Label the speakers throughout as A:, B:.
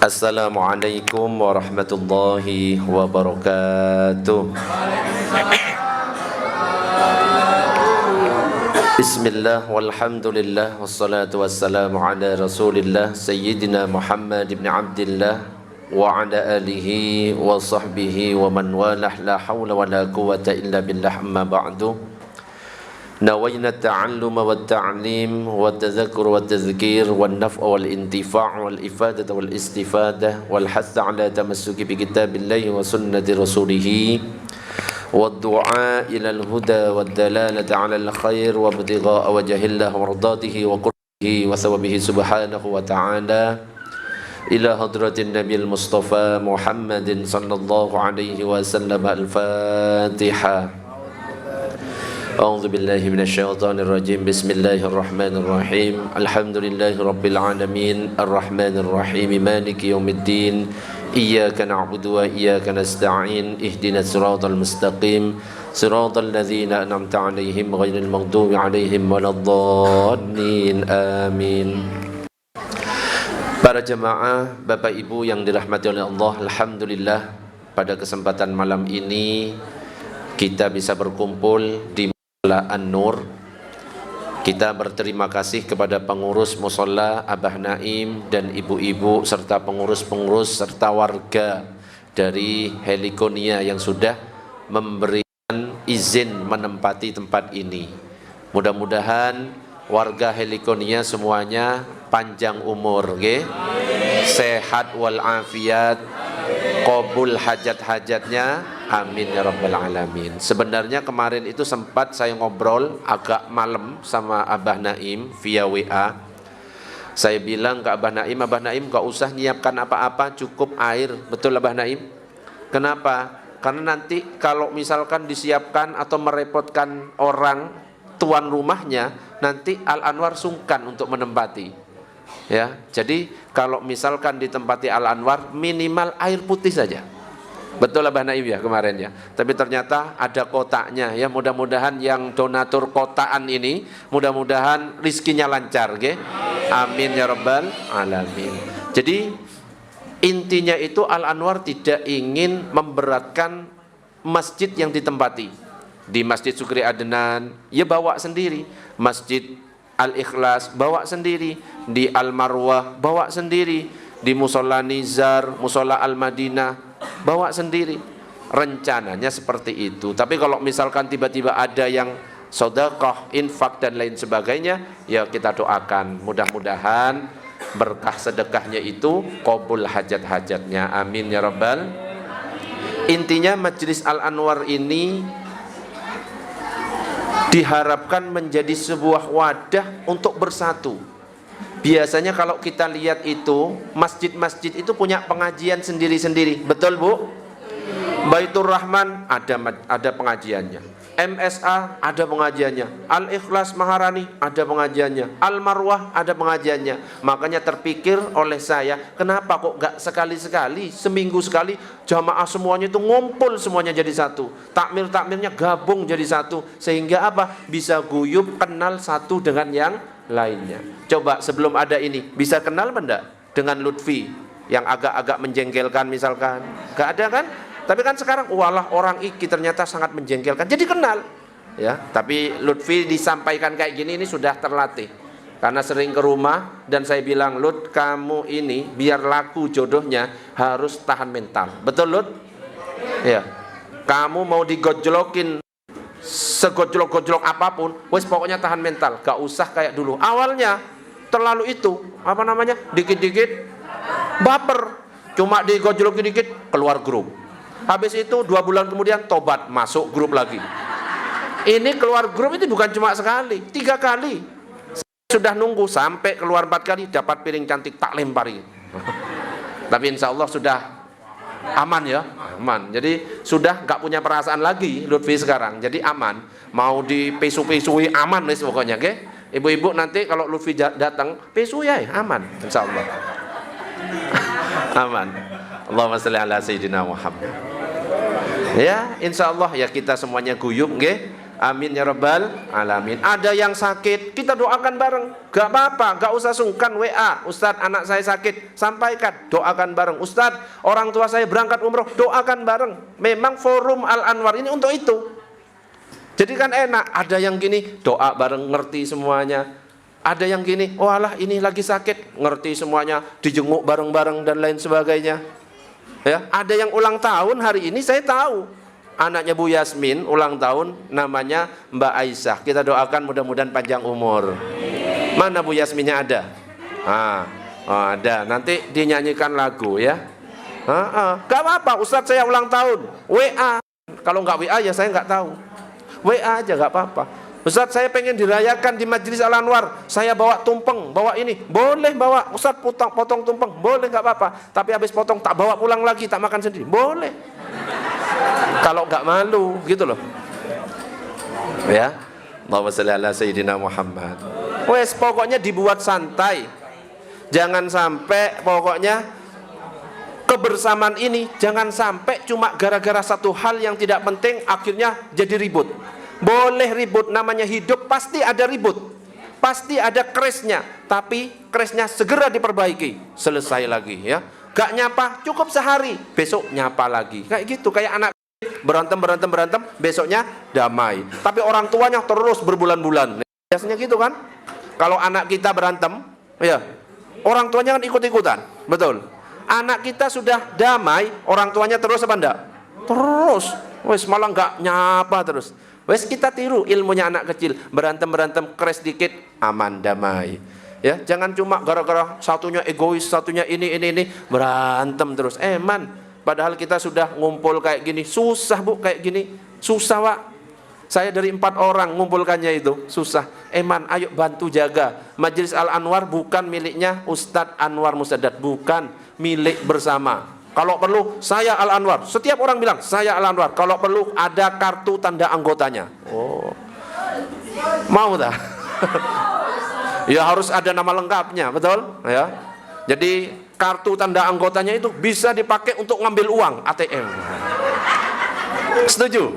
A: Assalamualaikum warahmatullahi wabarakatuh. Bismillah walhamdulillah wassalatu wassalamu ala rasulillah Sayyidina Muhammad ibn Abdillah wa ala alihi wa sahbihi wa man walah, la hawla wa la quwata illa billah, amma ba'du. Nawayna ta'alluma wa ta'lim wa tadhakur wa tadhkir wa naf'a wal intifa' wal ifadata wal istifadah wal hatha ala tamassuki bi kitabillahi wa sunnati rasulih wa du'a ila al huda wa dalalata ala al khair wa ibtigha'a wajhillah wa mardatihi wa qurbihi wa thawabihi subhanahu wa ta'ala ila hadratin nabiyil mustafa Muhammadin sallallahu alaihi wasallam. Al-Fatihah. A'udzu billahi minasyaitonir rajim. Bismillahirrahmanirrahim. Alhamdulillahi rabbil alamin, arrahmanir rahim, maliki yaumiddin. Iyyaka na'budu wa iyyaka nasta'in. Ihdinas siratal mustaqim, siratal ladzina an'amta 'alaihim ghairil maghdubi 'alaihim waladdallin. Amin. Para jemaah, Bapak Ibu yang dirahmati oleh Allah, alhamdulillah pada kesempatan malam ini kita bisa berkumpul di Mushola An-Nur. Kita berterima kasih kepada pengurus Mushola Abah Naim dan ibu-ibu serta pengurus-pengurus serta warga dari Helikonia yang sudah memberikan izin menempati tempat ini. Mudah-mudahan warga Helikonia semuanya panjang umur, okay? Sehat walafiat, qabul hajat-hajatnya, amin ya rabbal alamin. Sebenarnya kemarin itu sempat saya ngobrol agak malam sama Abah Naim via WA. Saya bilang ke Abah Naim gak usah nyiapkan apa-apa, cukup air. Betul Abah Naim? Kenapa? Karena nanti kalau misalkan disiapkan atau merepotkan orang tuan rumahnya, nanti Al-Anwar sungkan untuk menempati. Ya, jadi kalau misalkan ditempati Al-Anwar minimal air putih saja. Betul Abah Naim ya kemarin ya. Tapi ternyata ada kotaknya ya. Mudah-mudahan yang donatur kotaan ini mudah-mudahan rizkinya lancar, okay? Amin ya rabbal alamin. Jadi intinya itu Al-Anwar tidak ingin memberatkan masjid yang ditempati. Di Masjid Sukri Adnan ya bawa sendiri, Masjid Al-Ikhlas bawa sendiri, di Al-Marwah bawa sendiri, di Mushola Nizar, Mushola Al-Madinah bawa sendiri. Rencananya seperti itu. Tapi kalau misalkan tiba-tiba ada yang sedekah, infak dan lain sebagainya, ya kita doakan mudah-mudahan berkah sedekahnya itu qabul hajat-hajatnya, amin ya rabbal. Intinya Majelis Al-Anwar ini diharapkan menjadi sebuah wadah untuk bersatu. Biasanya kalau kita lihat itu masjid-masjid itu punya pengajian sendiri-sendiri, betul Bu? Baitur Rahman ada pengajiannya, MSA ada pengajiannya, Al-Ikhlas Maharani ada pengajiannya, Al-Marwah ada pengajiannya. Makanya terpikir oleh saya, kenapa kok gak sekali-sekali, seminggu sekali jamaah semuanya itu ngumpul semuanya jadi satu, takmir-takmirnya gabung jadi satu, sehingga apa? Bisa guyub, kenal satu dengan yang lainnya. Coba sebelum ada ini bisa kenal enggak dengan Lutfi yang agak-agak menjengkelkan misalkan? Gak ada kan? Tapi kan sekarang walah orang iki ternyata sangat menjengkelkan, jadi kenal ya. Tapi Lutfi disampaikan kayak gini ini sudah terlatih, karena sering ke rumah dan saya bilang, Lut kamu ini biar laku jodohnya harus tahan mental. Betul Lut? Ya. Kamu mau digojlokin segojlok-gojlok apapun, wes pokoknya tahan mental, gak usah kayak dulu. Awalnya terlalu itu apa namanya, dikit-dikit baper, cuma digojlokin dikit keluar grup. Habis itu 2 bulan kemudian tobat, masuk grup lagi. Ini keluar grup itu bukan cuma sekali, 3 kali. Sudah nunggu sampai keluar 4 kali, dapat piring cantik tak lempari. Tapi insya Allah sudah aman ya, aman. Jadi sudah gak punya perasaan lagi Lutfi sekarang, jadi aman. Mau dipesu-pesui aman nih pokoknya, okay? Ibu-ibu nanti kalau Lutfi datang pesu ya, aman insya Allah. Aman. Allahumma shalli ala sayyidina Muhammad. Ya, insya Allah ya kita semuanya guyub, okay? Amin ya rabbal alamin. Ada yang sakit, kita doakan bareng. Gak apa-apa, gak usah sungkan WA. Ustadz, anak saya sakit, sampaikan, doakan bareng. Ustadz, orang tua saya berangkat umroh, doakan bareng. Memang forum Al-Anwar ini untuk itu. Jadi kan enak, ada yang gini, doa bareng, ngerti semuanya. Ada yang gini, walah ini lagi sakit, ngerti semuanya, dijenguk bareng-bareng dan lain sebagainya. Ya, ada yang ulang tahun hari ini, saya tahu. Anaknya Bu Yasmin ulang tahun, namanya Mbak Aisyah. Kita doakan mudah-mudahan panjang umur. Mana Bu Yasminnya ada? Ada. Nanti dinyanyikan lagu ya. Gak apa-apa, Ustadz saya ulang tahun. WA. Kalau nggak WA ya saya nggak tahu. WA aja gak apa-apa. Ustadz saya pengen dirayakan di Majelis Al-Anwar, saya bawa tumpeng, bawa ini. Boleh bawa. Ustadz potong tumpeng, boleh nggak apa-apa. Tapi habis potong tak bawa pulang lagi, tak makan sendiri. Boleh. Kalau nggak malu, gitu loh. Ya, Allahumma shalli ala Sayyidina Muhammad. Wes pokoknya dibuat santai. Jangan sampai pokoknya kebersamaan ini jangan sampai cuma gara-gara satu hal yang tidak penting akhirnya jadi ribut. Boleh ribut, namanya hidup pasti ada ribut. Pasti ada crashnya, tapi crashnya segera diperbaiki. Selesai lagi ya. Gak nyapa, cukup sehari, besok nyapa lagi. Kayak gitu, kayak anak berantem, besoknya damai. Tapi orang tuanya terus berbulan-bulan. Biasanya gitu kan? Kalau anak kita berantem, ya, orang tuanya kan ikut-ikutan, betul. Anak kita sudah damai, orang tuanya terus apa enggak? Terus, wes malah nggak nyapa terus. Wes kita tiru ilmunya anak kecil, berantem, crash dikit, aman, damai. Ya, jangan cuma gara-gara satunya egois, satunya ini berantem terus. Padahal kita sudah ngumpul kayak gini, susah Bu kayak gini, susah Pak. Saya dari 4 orang ngumpulkannya itu, susah. Ayo bantu jaga. Majelis Al-Anwar bukan miliknya Ustadz Anwar Musadat, bukan, milik bersama. Kalau perlu saya Al-Anwar. Setiap orang bilang saya Al-Anwar. Kalau perlu ada kartu tanda anggotanya. Oh, mau tak? Ya harus ada nama lengkapnya, betul? Ya. Jadi kartu tanda anggotanya itu bisa dipakai untuk ngambil uang ATM. Setuju?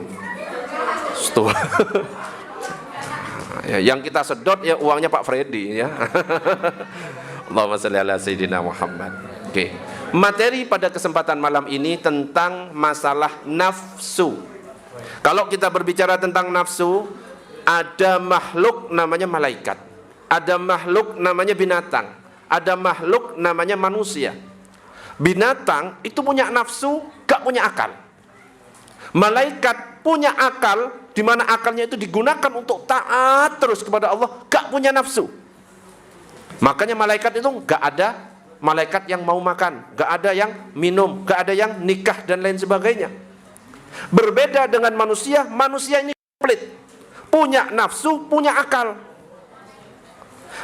A: Setuju. Ya, yang kita sedot ya uangnya Pak Freddy ya. Allahumma shalli ala Sayyidina Muhammad. Oke. Materi pada kesempatan malam ini tentang masalah nafsu. Kalau kita berbicara tentang nafsu, ada makhluk namanya malaikat, ada makhluk namanya binatang, ada makhluk namanya manusia. Binatang itu punya nafsu, gak punya akal. Malaikat punya akal, di mana akalnya itu digunakan untuk taat terus kepada Allah, gak punya nafsu. Makanya malaikat itu gak ada malaikat yang mau makan, gak ada yang minum, gak ada yang nikah dan lain sebagainya. Berbeda dengan manusia, manusia ini komplit, punya nafsu, punya akal.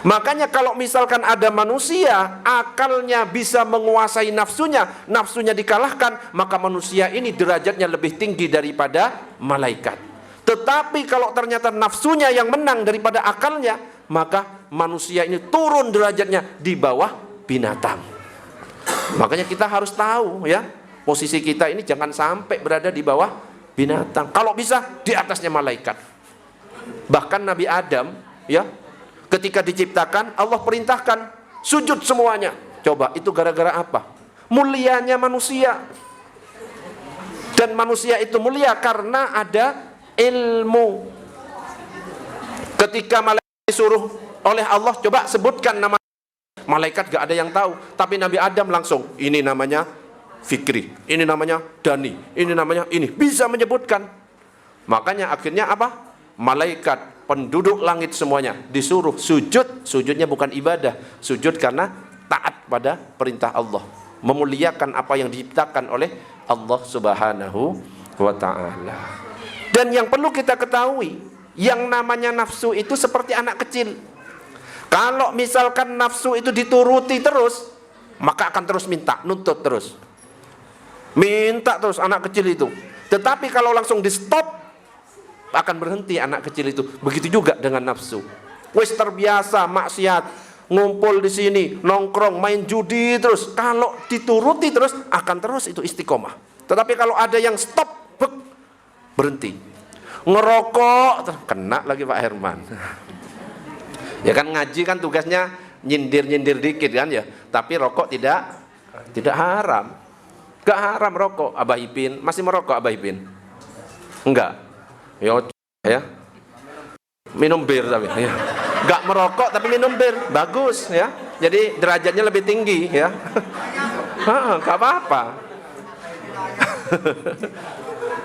A: Makanya kalau misalkan ada manusia akalnya bisa menguasai nafsunya, nafsunya dikalahkan, maka manusia ini derajatnya lebih tinggi daripada malaikat. Tetapi kalau ternyata nafsunya yang menang daripada akalnya, maka manusia ini turun derajatnya di bawah binatang. Makanya kita harus tahu ya, posisi kita ini jangan sampai berada di bawah binatang. Kalau bisa di atasnya malaikat. Bahkan Nabi Adam ya, ketika diciptakan Allah perintahkan sujud semuanya. Coba itu gara-gara apa? Mulianya manusia. Dan manusia itu mulia karena ada ilmu. Ketika malaikat disuruh oleh Allah, coba sebutkan nama. Malaikat gak ada yang tahu, tapi Nabi Adam langsung, ini namanya Fikri, ini namanya Dani, ini namanya ini, bisa menyebutkan. Makanya akhirnya apa? Malaikat, penduduk langit semuanya disuruh sujud. Sujudnya bukan ibadah, sujud karena taat pada perintah Allah, memuliakan apa yang diciptakan oleh Allah Subhanahu wa ta'ala. Dan yang perlu kita ketahui, yang namanya nafsu itu seperti anak kecil. Kalau misalkan nafsu itu dituruti terus, maka akan terus minta, nuntut terus, minta terus anak kecil itu. Tetapi kalau langsung di stop, akan berhenti anak kecil itu. Begitu juga dengan nafsu. Wis terbiasa maksiat, ngumpul di sini, nongkrong, main judi terus. Kalau dituruti terus, akan terus itu istiqomah. Tetapi kalau ada yang stop, berhenti. ngerokok, kena lagi Pak Herman. Ya kan ngaji kan tugasnya nyindir-nyindir dikit kan ya, tapi rokok tidak haram. Gak haram rokok. Abah Ipin masih merokok Abah Ipin? Enggak. Ya. Minum bir tapi ya. Gak merokok tapi minum bir, bagus ya. Jadi derajatnya lebih tinggi ya. Gak apa-apa.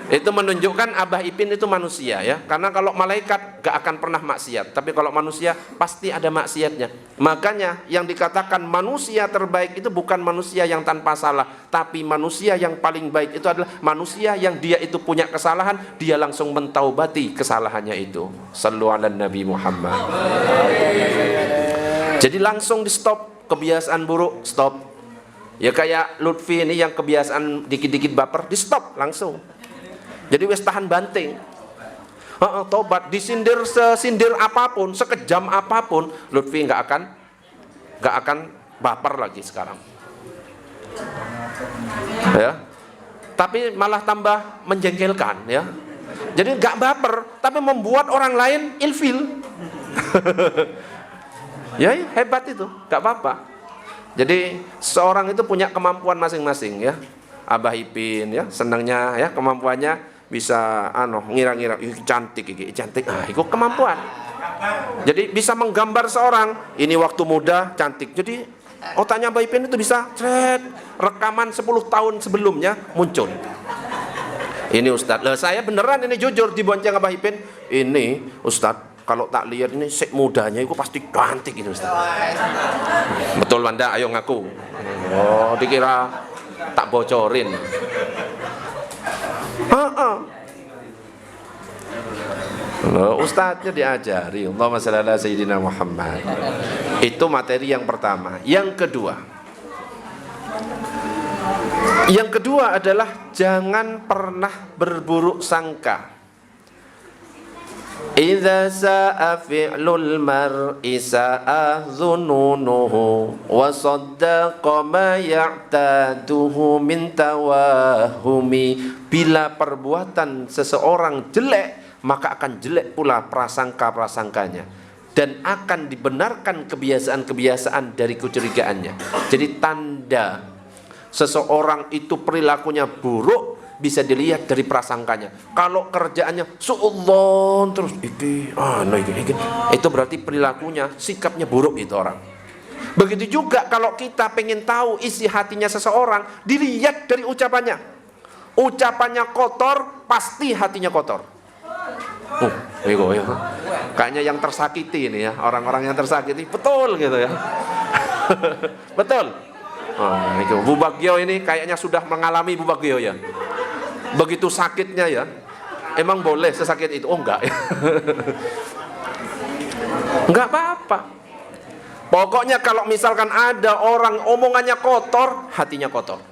A: Itu menunjukkan Abah Ipin itu manusia ya. Karena kalau malaikat gak akan pernah maksiat, tapi kalau manusia pasti ada maksiatnya. Makanya yang dikatakan manusia terbaik itu bukan manusia yang tanpa salah, tapi manusia yang paling baik itu adalah manusia yang dia itu punya kesalahan, dia langsung mentaubati kesalahannya itu. Sallu ala Nabi Muhammad. Jadi langsung di stop kebiasaan buruk, stop. Ya kayak Lutfi ini yang kebiasaan dikit-dikit baper, di stop langsung. Jadi wis tahan banting. Tobat, disindir sesindir apapun, sekejam apapun, Lutfi nggak akan baper lagi sekarang. Ya. Tapi malah tambah menjengkelkan ya. Jadi nggak baper, tapi membuat orang lain ilfil. Ya hebat itu, nggak apa-apa. Jadi seorang itu punya kemampuan masing-masing ya. Abah Ipin ya, senangnya ya kemampuannya bisa ngira-ngira cantik, itu kemampuan. Jadi bisa menggambar seorang, ini waktu muda cantik. Jadi otaknya Abah Ipin itu bisa rekaman 10 tahun sebelumnya muncul. Ini Ustadz, saya beneran ini jujur dibonceng Abah Ipin. Ini Ustadz, kalau tak lihat ini sek mudanya itu pasti cantik ini Ustadz. Betul Wanda, ayo ngaku. Oh, dikira tak bocorin. Ustadznya diajari. Allahumma shalli ala sayyidina Muhammad. Itu materi yang pertama. Yang kedua adalah jangan pernah berburuk sangka. Idza sa'a fi'lul mar'i sa'a dhununuhu wa saddaqa ma ya'taduhu min tawahumi. Bila perbuatan seseorang jelek, maka akan jelek pula prasangka-prasangkanya, dan akan dibenarkan kebiasaan-kebiasaan dari kecurigaannya. Jadi tanda seseorang itu perilakunya buruk bisa dilihat dari prasangkanya. Kalau kerjaannya suudzon terus iki, itu berarti perilakunya, sikapnya buruk itu orang. Begitu juga kalau kita pengen tahu isi hatinya seseorang, dilihat dari ucapannya. Ucapannya kotor, pasti hatinya kotor. Kayaknya yang tersakiti ini ya, orang-orang yang tersakiti betul gitu ya. Betul. Itu Bu Bagio ini kayaknya sudah mengalami Bu Bagio ya. Begitu sakitnya ya. Emang boleh sesakit itu? Oh enggak ya. Enggak apa-apa. Pokoknya kalau misalkan ada orang omongannya kotor, hatinya kotor.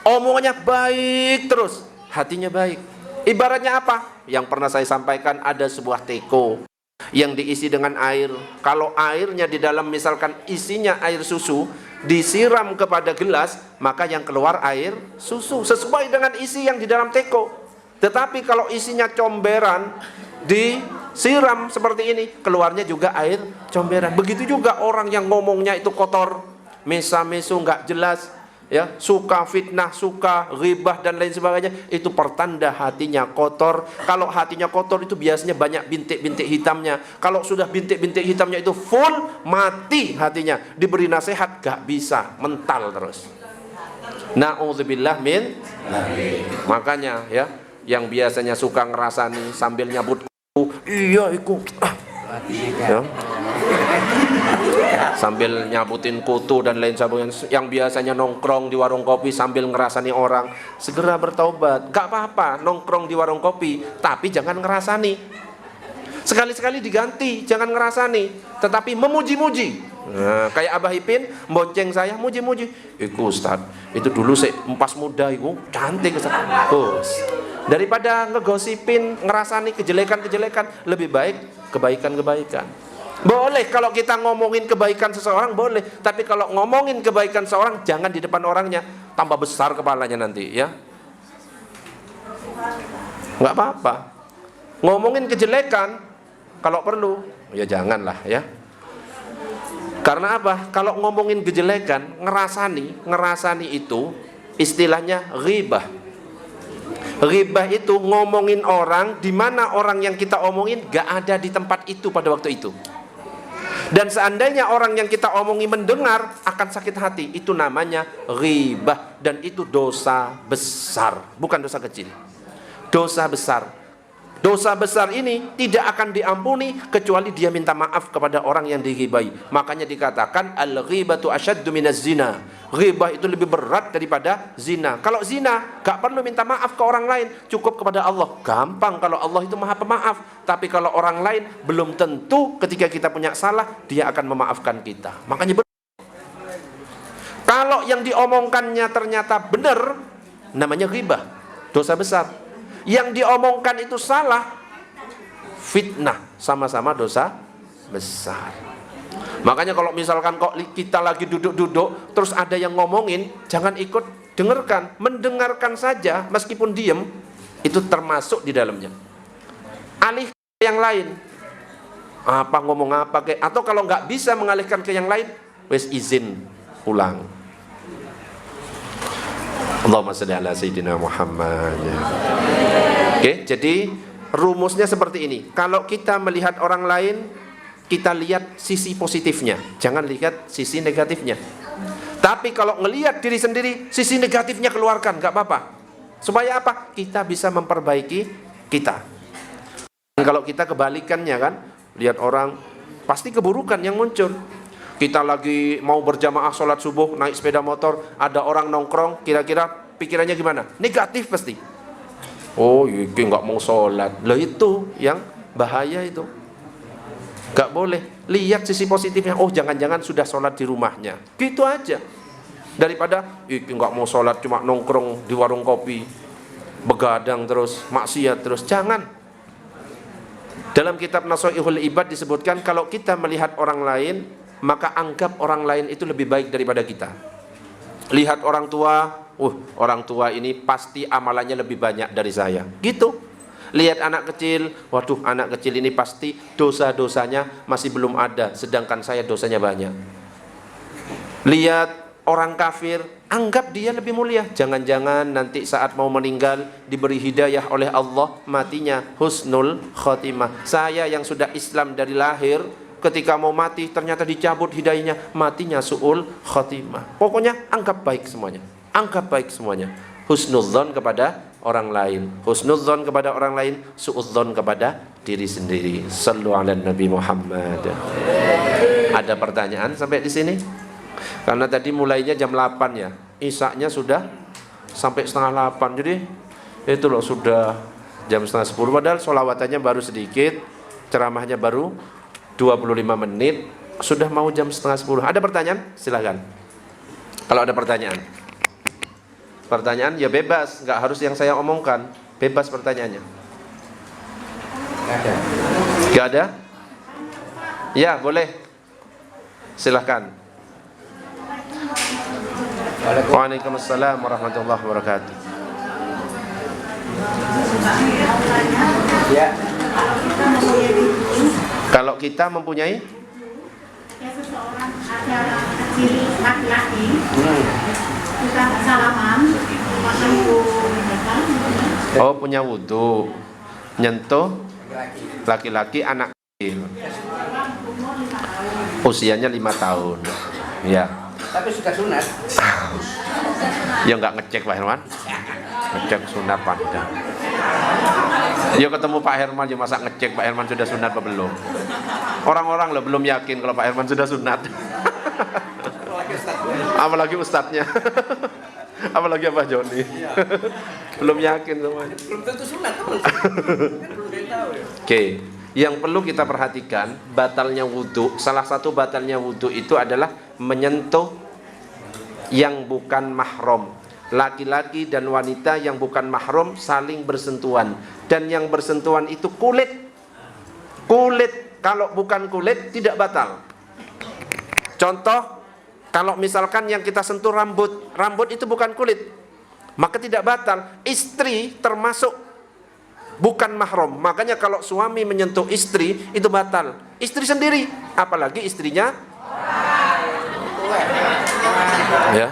A: Omongannya baik terus, hatinya baik. Ibaratnya apa? Yang pernah saya sampaikan, ada sebuah teko yang diisi dengan air. Kalau airnya di dalam misalkan isinya air susu, disiram kepada gelas, maka yang keluar air susu sesuai dengan isi yang di dalam teko. Tetapi kalau isinya comberan, disiram seperti ini, keluarnya juga air comberan. Begitu juga orang yang ngomongnya itu kotor, mesa-mesu nggak jelas ya, suka fitnah, suka ghibah dan lain sebagainya, itu pertanda hatinya kotor. Kalau hatinya kotor itu biasanya banyak bintik-bintik hitamnya. Kalau sudah bintik-bintik hitamnya itu full, mati hatinya. Diberi nasihat gak bisa, mental terus. Na'udzubillah min. Makanya ya, yang biasanya suka ngerasani sambil nyabut iya ikut ya, sambil nyabutin kutu dan lain sebagainya, yang biasanya nongkrong di warung kopi sambil ngerasani orang, segera bertaubat. Gak apa-apa nongkrong di warung kopi, tapi jangan ngerasani. Sekali-sekali diganti, jangan ngerasani, tetapi memuji-muji. Nah, kayak Abah Ipin bonceng saya, muji-muji. Iku Ustaz, itu dulu saya pas muda iku cantik Ustaz. Daripada ngegosipin, ngerasani kejelekan-kejelekan, lebih baik kebaikan-kebaikan. Boleh kalau kita ngomongin kebaikan seseorang, boleh. Tapi kalau ngomongin kebaikan seseorang, jangan di depan orangnya, tambah besar kepalanya nanti ya. Nggak apa-apa. Ngomongin kejelekan kalau perlu, ya janganlah ya. Karena apa? Kalau ngomongin kejelekan, ngerasani itu istilahnya ghibah. Ghibah itu ngomongin orang di mana orang yang kita omongin gak ada di tempat itu pada waktu itu. Dan seandainya orang yang kita omongi mendengar akan sakit hati. Itu namanya ghibah. Dan itu dosa besar, bukan dosa kecil. Dosa besar. Dosa besar ini tidak akan diampuni kecuali dia minta maaf kepada orang yang dighibai. Makanya dikatakan al-ghibatu asyaddu minaz zina. Ghibah itu lebih berat daripada zina. Kalau zina gak perlu minta maaf ke orang lain, cukup kepada Allah. Gampang kalau Allah itu Maha Pemaaf. Tapi kalau orang lain belum tentu ketika kita punya salah dia akan memaafkan kita. Makanya kalau yang diomongkannya ternyata benar, namanya ghibah, dosa besar. Yang diomongkan itu salah, fitnah, sama-sama dosa besar. Makanya kalau misalkan kok kita lagi duduk-duduk terus ada yang ngomongin, jangan ikut dengarkan, mendengarkan saja meskipun diem, itu termasuk di dalamnya. Alih ke yang lain, apa ngomong apa kayak, atau kalau nggak bisa mengalihkan ke yang lain, wes izin pulang. Allahumma shalli ala sayyidina Muhammad. Oke, jadi rumusnya seperti ini. Kalau kita melihat orang lain, kita lihat sisi positifnya, jangan lihat sisi negatifnya. Tapi kalau ngelihat diri sendiri, sisi negatifnya keluarkan, nggak apa-apa. Supaya apa? Kita bisa memperbaiki kita. Dan kalau kita kebalikannya kan, lihat orang, pasti keburukan yang muncul. Kita lagi mau berjamaah sholat subuh, naik sepeda motor, ada orang nongkrong, kira-kira pikirannya gimana? Negatif pasti. Oh, ini nggak mau sholat. Loh, itu yang bahaya itu. Nggak boleh. Lihat sisi positifnya. Oh, jangan-jangan sudah sholat di rumahnya. Gitu aja. Daripada ini nggak mau sholat, cuma nongkrong di warung kopi, begadang terus, maksiat terus. Jangan. Dalam kitab Nasaihul Ibad disebutkan, kalau kita melihat orang lain, maka anggap orang lain itu lebih baik daripada kita. Lihat orang tua, orang tua ini pasti amalannya lebih banyak dari saya. Gitu. Lihat anak kecil, waduh, anak kecil ini pasti dosa-dosanya masih belum ada, sedangkan saya dosanya banyak. Lihat orang kafir, anggap dia lebih mulia. Jangan-jangan nanti saat mau meninggal diberi hidayah oleh Allah, matinya husnul khotimah. Saya yang sudah Islam dari lahir, ketika mau mati ternyata dicabut hidayahnya, matinya su'ul khotimah. Pokoknya anggap baik semuanya. Anggap baik semuanya. Husnudzon kepada orang lain, husnudzon kepada orang lain, su'udzon kepada diri sendiri. Sallu ala Nabi Muhammad. Ada pertanyaan sampai di sini? Karena tadi mulainya jam 8 ya, isaknya sudah sampai setengah 8. Jadi itu loh, sudah jam setengah 10. Padahal sholawatannya baru sedikit, ceramahnya baru 25 menit, sudah mau jam setengah 10. Ada pertanyaan? Silakan. Kalau ada pertanyaan ya bebas, nggak harus yang saya omongkan, bebas pertanyaannya. Nggak ada? Ya boleh, silahkan. Waalaikumsalam warahmatullahi wabarakatuh. Ya. Kalau kita mempunyai
B: seseorang ada kecil laki-laki, kita salaman, maka itu
A: oh punya wudu, nyentuh laki-laki anak kecil, usianya 5 tahun, ya.
C: Tapi sudah sunat.
A: Ya nggak ngecek Pak Herman, ngecek sunat pada. Ya ketemu Pak Herman, ya masa ngecek Pak Herman sudah sunat apa belum? Orang-orang loh belum yakin kalau Pak Herman sudah sunat. Apalagi ustadznya. Apalagi Abah Joni. Belum yakin semuanya.
C: Belum tentu sunat.
A: Oke, yang perlu kita perhatikan, batalnya wudu, salah satu batalnya wudu itu adalah menyentuh yang bukan mahram. Laki-laki dan wanita yang bukan mahram saling bersentuhan, dan yang bersentuhan itu kulit. Kalau bukan kulit tidak batal. Contoh, kalau misalkan yang kita sentuh rambut itu bukan kulit, maka tidak batal. Istri termasuk bukan mahram. Makanya kalau suami menyentuh istri itu batal. Istri sendiri, apalagi istrinya ya.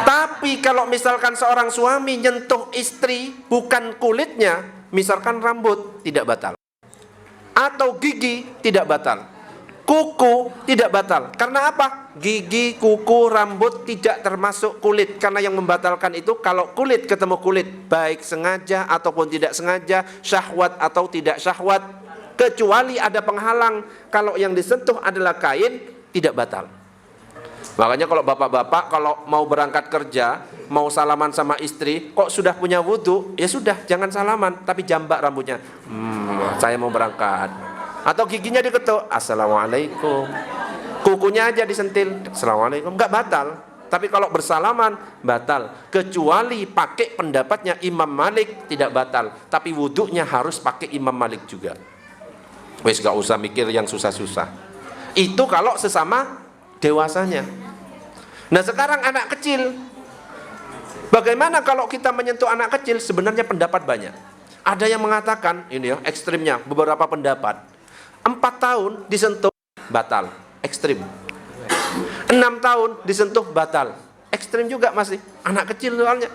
A: Tapi kalau misalkan seorang suami nyentuh istri bukan kulitnya, misalkan rambut, tidak batal. Atau gigi, tidak batal. Kuku, tidak batal. Karena apa? Gigi, kuku, rambut tidak termasuk kulit. Karena yang membatalkan itu kalau kulit ketemu kulit, baik sengaja ataupun tidak sengaja, syahwat atau tidak syahwat, kecuali ada penghalang. Kalau yang disentuh adalah kain, tidak batal. Makanya kalau bapak-bapak kalau mau berangkat kerja, mau salaman sama istri, kok sudah punya wudhu, ya sudah, jangan salaman, tapi jambak rambutnya. Saya mau berangkat. Atau giginya diketuk, assalamualaikum. Kukunya aja disentil, assalamualaikum, nggak batal. Tapi kalau bersalaman, batal. Kecuali pakai pendapatnya Imam Malik, tidak batal. Tapi wudhunya harus pakai Imam Malik juga. Wes gak usah mikir yang susah-susah. Itu kalau sesama dewasanya. Nah sekarang anak kecil, bagaimana kalau kita menyentuh anak kecil? Sebenarnya pendapat banyak. Ada yang mengatakan, ini ya ekstrimnya, beberapa pendapat 4 tahun disentuh batal, ekstrim. 6 tahun disentuh batal, ekstrim juga masih, anak kecil soalnya.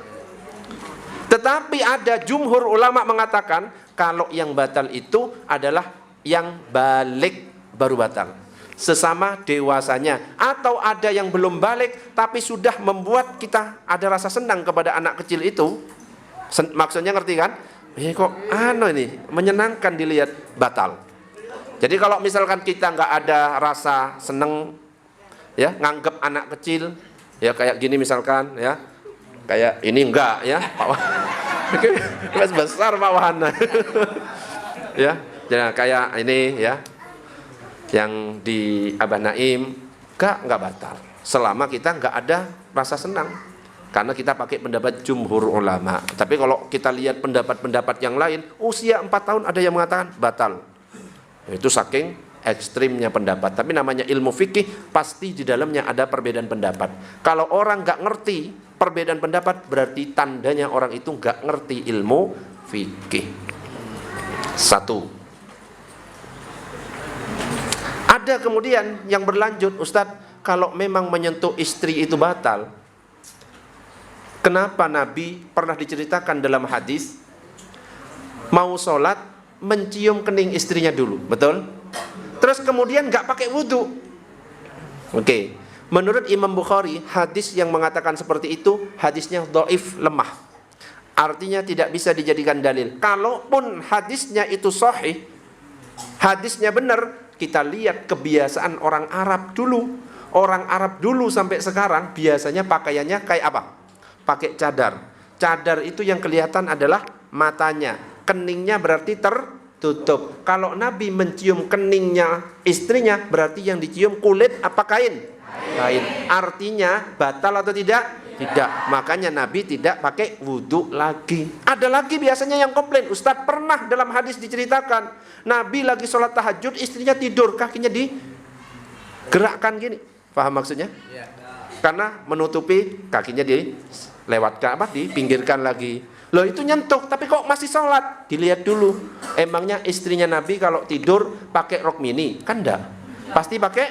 A: Tetapi ada jumhur ulama mengatakan kalau yang batal itu adalah yang balik baru batal, sesama dewasanya. Atau ada yang belum balik tapi sudah membuat kita ada rasa senang kepada anak kecil itu. Maksudnya ngerti kan? Kok ini menyenangkan dilihat, batal. Jadi kalau misalkan kita nggak ada rasa senang, ya nganggep anak kecil, ya kayak gini misalkan, ya kayak ini enggak, ya Pak Wahana besar Pak Wahana ya kayak ini, ya yang di Abah Naim, nggak batal selama kita nggak ada rasa senang, karena kita pakai pendapat jumhur ulama. Tapi kalau kita lihat pendapat-pendapat yang lain, usia 4 tahun ada yang mengatakan batal. Itu saking ekstrimnya pendapat. Tapi namanya ilmu fikih, pasti di dalamnya ada perbedaan pendapat. Kalau orang nggak ngerti perbedaan pendapat, berarti tandanya orang itu nggak ngerti ilmu fikih. 1. Ada kemudian yang berlanjut, Ustadz, kalau memang menyentuh istri itu batal, kenapa Nabi pernah diceritakan dalam hadis mau sholat mencium kening istrinya dulu, betul? Terus kemudian nggak pakai wudhu. Oke, menurut Imam Bukhari, hadis yang mengatakan seperti itu hadisnya dhaif, lemah. Artinya tidak bisa dijadikan dalil. Kalaupun hadisnya itu sahih, hadisnya benar, kita lihat kebiasaan orang Arab dulu. Orang Arab dulu sampai sekarang biasanya pakaiannya kayak apa? Pakai cadar. Cadar itu yang kelihatan adalah matanya. Keningnya berarti tertutup. Kalau Nabi mencium keningnya istrinya, berarti yang dicium kulit apa kain? Kain. Artinya batal atau tidak? Tidak. Makanya Nabi tidak pakai wudhu lagi. Ada lagi biasanya yang komplain, Ustadz, pernah dalam hadis diceritakan Nabi lagi sholat tahajud, istrinya tidur, kakinya digerakkan gini. Paham maksudnya? Karena menutupi, kakinya dilewatkan, dipinggirkan lagi. Loh itu nyentuh, tapi kok masih sholat? Dilihat dulu, emangnya istrinya Nabi kalau tidur pakai rok mini? Kan enggak, pasti pakai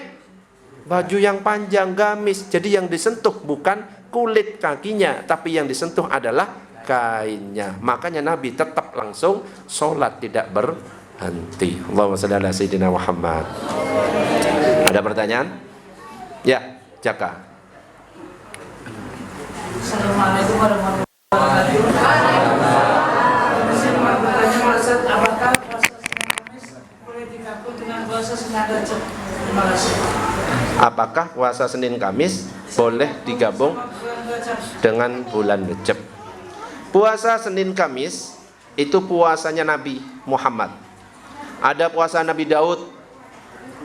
A: baju yang panjang, gamis. Jadi yang disentuh bukan kulit kakinya, tapi yang disentuh adalah kainnya. Makanya Nabi tetap langsung sholat, tidak berhenti. Allahumma shalli ala sayyidina Muhammad. Ada pertanyaan? Ya, Jaka.
D: Assalamualaikum warahmatullahi wabarakatuh. Apakah puasa Senin Kamis boleh digabung dengan puasa Senin Rajab? Terima kasih.
A: Apakah puasa Senin Kamis boleh digabung dengan bulan Rajab? Puasa Senin Kamis itu puasanya Nabi Muhammad. Ada puasa Nabi Daud.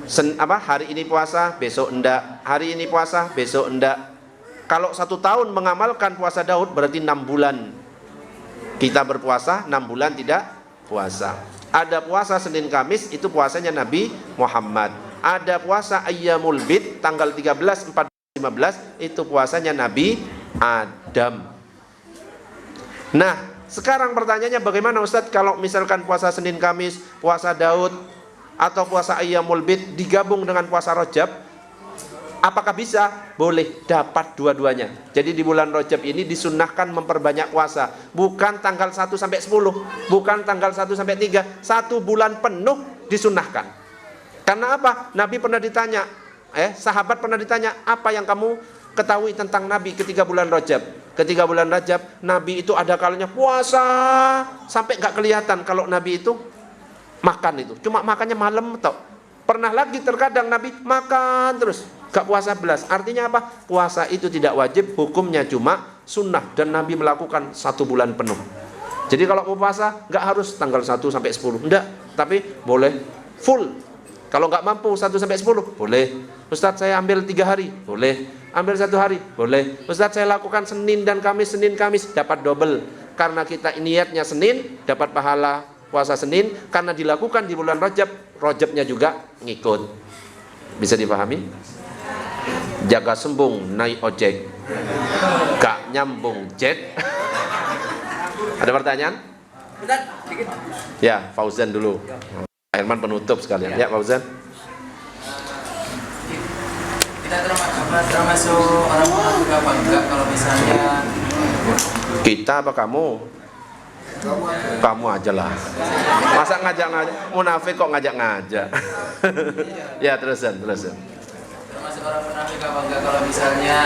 A: Hari ini puasa, besok enggak. Hari ini puasa, besok enggak. Kalau 1 tahun mengamalkan puasa Daud berarti 6 bulan kita berpuasa, 6 bulan tidak puasa. Ada puasa Senin Kamis, itu puasanya Nabi Muhammad. Ada puasa Ayyamul Bid tanggal 13, 14, 15, itu puasanya Nabi Adam. Nah, Sekarang pertanyaannya bagaimana Ustadz kalau misalkan puasa Senin Kamis, puasa Daud atau puasa Ayyamul Bid digabung dengan puasa Rajab? Apakah bisa? Boleh, dapat dua-duanya. Jadi di bulan Rajab ini disunnahkan memperbanyak puasa. Bukan tanggal 1 sampai 10, bukan tanggal 1 sampai 3, 1 bulan penuh disunnahkan. Karena apa? Nabi pernah ditanya, sahabat pernah ditanya, apa yang kamu ketahui tentang Nabi ketika bulan Rajab? Ketika bulan Rajab, Nabi itu ada kalanya puasa sampai nggak kelihatan kalau Nabi itu makan itu. Cuma makannya malam tau. Pernah lagi terkadang Nabi makan terus, gak puasa belas. Artinya apa? Puasa itu tidak wajib, hukumnya cuma sunnah dan Nabi melakukan 1 bulan penuh. Jadi kalau mau puasa nggak harus tanggal 1 sampai 10, enggak, tapi boleh full. Kalau nggak mampu 1 sampai 10, boleh. Ustadz saya ambil 3 hari, boleh. Ambil 1 hari, boleh. Ustadz saya lakukan Senin dan Kamis, dapat double. Karena kita niatnya Senin, dapat pahala puasa Senin. Karena dilakukan di bulan Rajab, Rajabnya juga ngikut. Bisa dipahami? Jaga sembung naik ojek, gak nyambung jet. Ada pertanyaan? Ya, Fauzan dulu. Herman penutup sekalian. Ya, Fauzan.
E: Kita termasuk orang munafik apa enggak kalau misalnya
A: Kita apa kamu? Kamu aja lah. Masa ngajak-ngajak munafik kok ngajak-ngajak? Ya, terusan.
E: termasuk orang munafik apa enggak kalau misalnya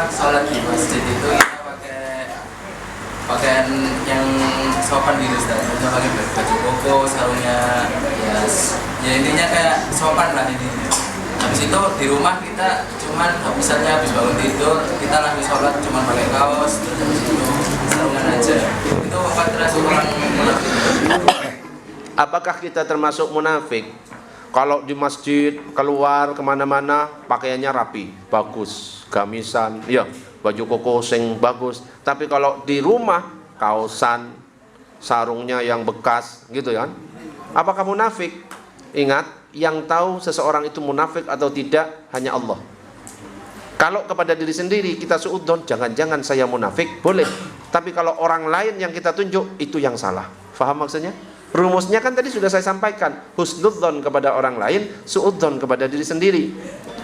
E: sholat di masjid itu kita pakai pakaian yang sopan gitu, Ustaz. Kita pakai baju koko, sarungnya ya intinya kayak sopan lah ini. Habis itu di rumah kita cuman misalnya habis bangun tidur kita langsung sholat cuman pakai kaos, terus habis itu sarungan aja. Itu apa termasuk orang munafik?
A: Apakah kita termasuk munafik? Kalau di masjid keluar kemana-mana pakaiannya rapi, bagus, gamisan, ya baju koko sing bagus. Tapi kalau di rumah kaosan, sarungnya yang bekas, gitu kan? Apakah munafik? Ingat, yang tahu seseorang itu munafik atau tidak hanya Allah. Kalau kepada diri sendiri kita suudzon, jangan-jangan saya munafik, boleh. Tapi kalau orang lain yang kita tunjuk, itu yang salah. Faham maksudnya? Rumusnya kan tadi sudah saya sampaikan. Husnudzon kepada orang lain, suudzon kepada diri sendiri.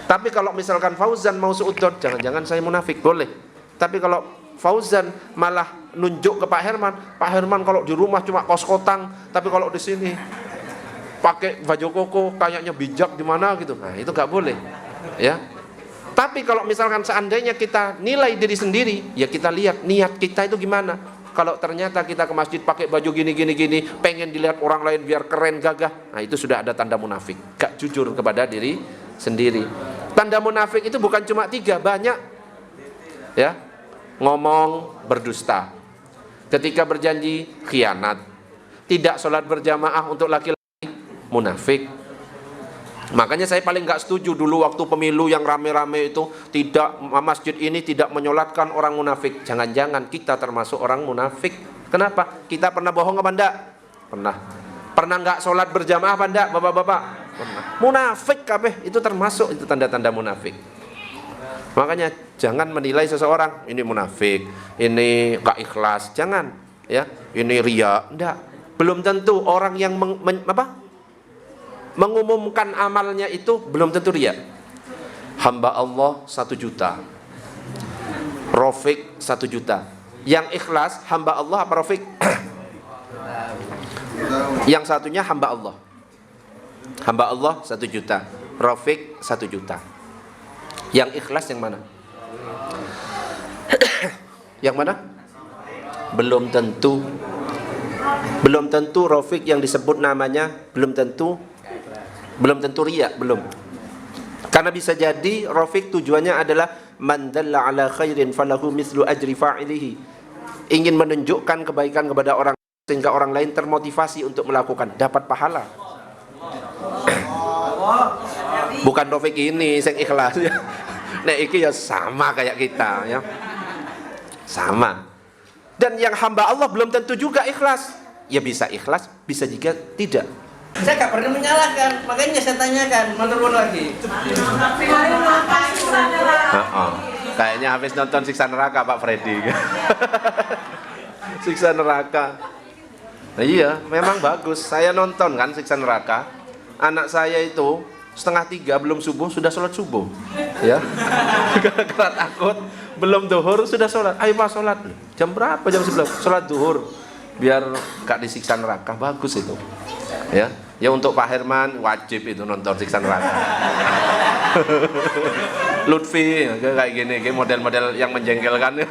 A: Tapi kalau misalkan Fauzan mau suudzon, jangan-jangan saya munafik, boleh. Tapi kalau Fauzan malah nunjuk ke Pak Herman kalau di rumah cuma kos kotang, tapi kalau di sini pakai baju koko kayaknya bijak di mana gitu. Nah, itu nggak boleh. Ya. Tapi kalau misalkan seandainya kita nilai diri sendiri, ya kita lihat niat kita itu gimana. Kalau ternyata kita ke masjid pakai baju gini, pengen dilihat orang lain biar keren gagah, nah itu sudah ada tanda munafik. Gak jujur kepada diri sendiri. Tanda munafik itu bukan cuma 3, banyak. Ya, ngomong berdusta, ketika berjanji khianat, tidak sholat berjamaah untuk laki-laki, munafik. Makanya saya paling gak setuju dulu waktu pemilu yang rame-rame itu, tidak, masjid ini tidak menyolatkan orang munafik. Jangan-jangan kita termasuk orang munafik. Kenapa? Kita pernah bohong apa enggak? Pernah. Pernah gak sholat berjamaah apa enggak, bapak-bapak? Pernah. Munafik kabeh, itu termasuk, itu tanda-tanda munafik. Makanya jangan menilai seseorang ini munafik, ini gak ikhlas, jangan. Ya, ini riya, enggak. Belum tentu orang yang mengumumkan amalnya itu belum tentu riya. Hamba Allah 1 juta, Rafiq 1 juta. Yang ikhlas hamba Allah apa Rafiq? Yang satunya hamba Allah. Hamba Allah 1 juta, Rafiq 1 juta. Yang ikhlas yang mana? Yang mana? Belum tentu. Belum tentu Rafiq yang disebut namanya, belum tentu riya, belum. Karena bisa jadi Rafiq tujuannya adalah man dalla ala khairin falahu mislu ajri fa'ilihi. Ingin menunjukkan kebaikan kepada orang sehingga orang lain termotivasi untuk melakukan, dapat pahala. Bukan Rafiq ini yang ikhlas ya. Nah, iki ya sama kayak kita ya. Sama. Dan yang hamba Allah belum tentu juga ikhlas. Ya bisa ikhlas, bisa juga tidak.
C: Saya gak pernah menyalahkan, makanya saya tanyakan, menurun lagi.
A: Kayaknya habis nonton Siksa Neraka Pak Freddy. Siksa neraka. Nah, iya, memang bagus. Saya nonton kan siksa neraka. Anak saya itu 2:30 belum subuh sudah sholat subuh, ya. Gara-gara takut belum duhur sudah sholat. Ayo Pak sholat. Jam berapa? Jam 11. Sholat duhur. Biar gak disiksa neraka. Bagus itu. Ya. Ya untuk Pak Herman wajib itu nonton siksa neraka. Lutfi kayak gini, kayak model-model yang menjengkelkan.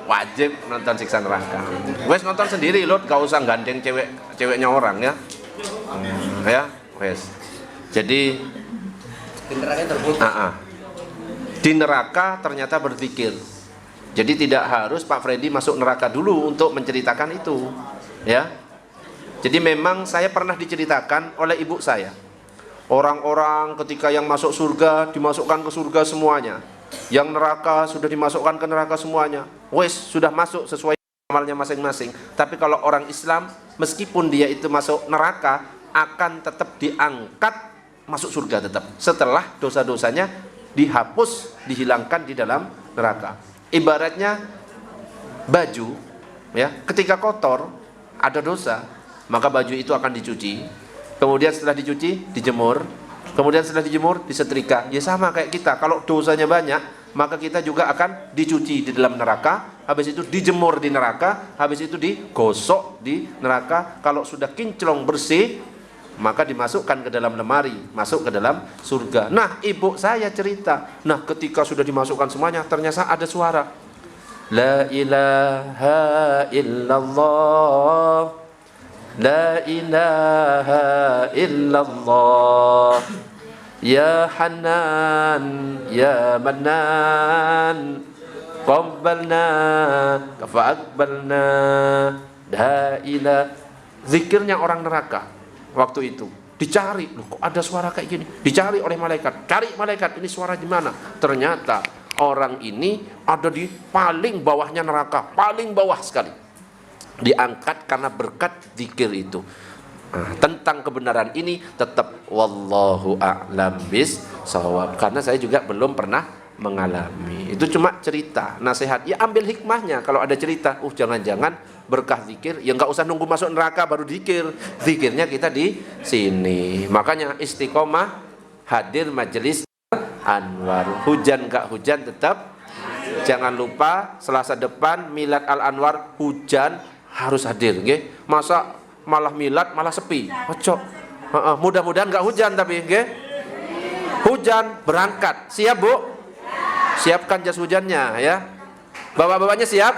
A: Wajib nonton siksa neraka. Wes nonton sendiri Lut, gak usah gandeng ceweknya orang ya. Ya, wes. Jadi
C: Di neraka terputus.
A: di neraka ternyata berzikir. Jadi tidak harus Pak Freddy masuk neraka dulu untuk menceritakan itu. Ya. Jadi memang saya pernah diceritakan oleh ibu saya. Orang-orang ketika yang masuk surga dimasukkan ke surga semuanya. Yang neraka sudah dimasukkan ke neraka semuanya. Wes sudah masuk sesuai amalnya masing-masing. Tapi kalau orang Islam meskipun dia itu masuk neraka akan tetap diangkat masuk surga tetap. Setelah dosa-dosanya dihapus, dihilangkan di dalam neraka. Ibaratnya baju ya, ketika kotor ada dosa maka baju itu akan dicuci, kemudian setelah dicuci dijemur, kemudian setelah dijemur disetrika. Ya sama kayak kita, kalau dosanya banyak maka kita juga akan dicuci di dalam neraka, habis itu dijemur di neraka, habis itu digosok di neraka. Kalau sudah kinclong bersih maka dimasukkan ke dalam lemari, masuk ke dalam surga. Nah ibu saya cerita, nah ketika sudah dimasukkan semuanya ternyata ada suara La ilaha illallah, La ilaha illallah, Ya Hanan, Ya Manan, Qabbalna, Kafa'akbalna, La ilaha. Zikirnya orang neraka waktu itu. Dicari, loh kok ada suara kayak gini? Dicari oleh malaikat. Cari malaikat, ini suara di mana? Ternyata orang ini ada di paling bawahnya neraka, paling bawah sekali. Diangkat karena berkat zikir itu. Nah, tentang kebenaran ini tetap wallahu a'lam bis-shawab, karena saya juga belum pernah mengalami. Itu cuma cerita, nasihat. Ya ambil hikmahnya kalau ada cerita. Jangan-jangan berkah zikir, ya nggak usah nunggu masuk neraka baru zikir. Zikirnya kita di sini. Makanya istiqomah hadir majelis Anwar. Hujan nggak hujan tetap jangan lupa Selasa depan Milad Al Anwar hujan harus hadir, nggih. Masa malah milad malah sepi. Ojo. Mudah-mudahan enggak hujan tapi, nggih. Hujan berangkat. Siap, Bu? Siapkan jas hujannya ya. Bapak-bapaknya siap?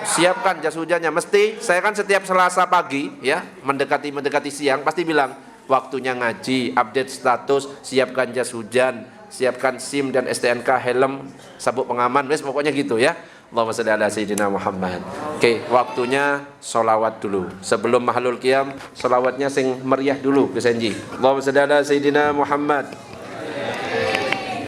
A: Siapkan jas hujannya. Mesti saya kan setiap Selasa pagi ya, mendekati siang pasti bilang, waktunya ngaji, update status, siapkan jas hujan, siapkan SIM dan STNK, helm, sabuk pengaman, wes pokoknya gitu ya. Allahumma shalli ala sayyidina Muhammad. Oke, waktunya sholawat dulu. Sebelum mahlul qiyam, sholawatnya sing meriah dulu ke Senji. Allahumma shalli ala sayyidina Muhammad.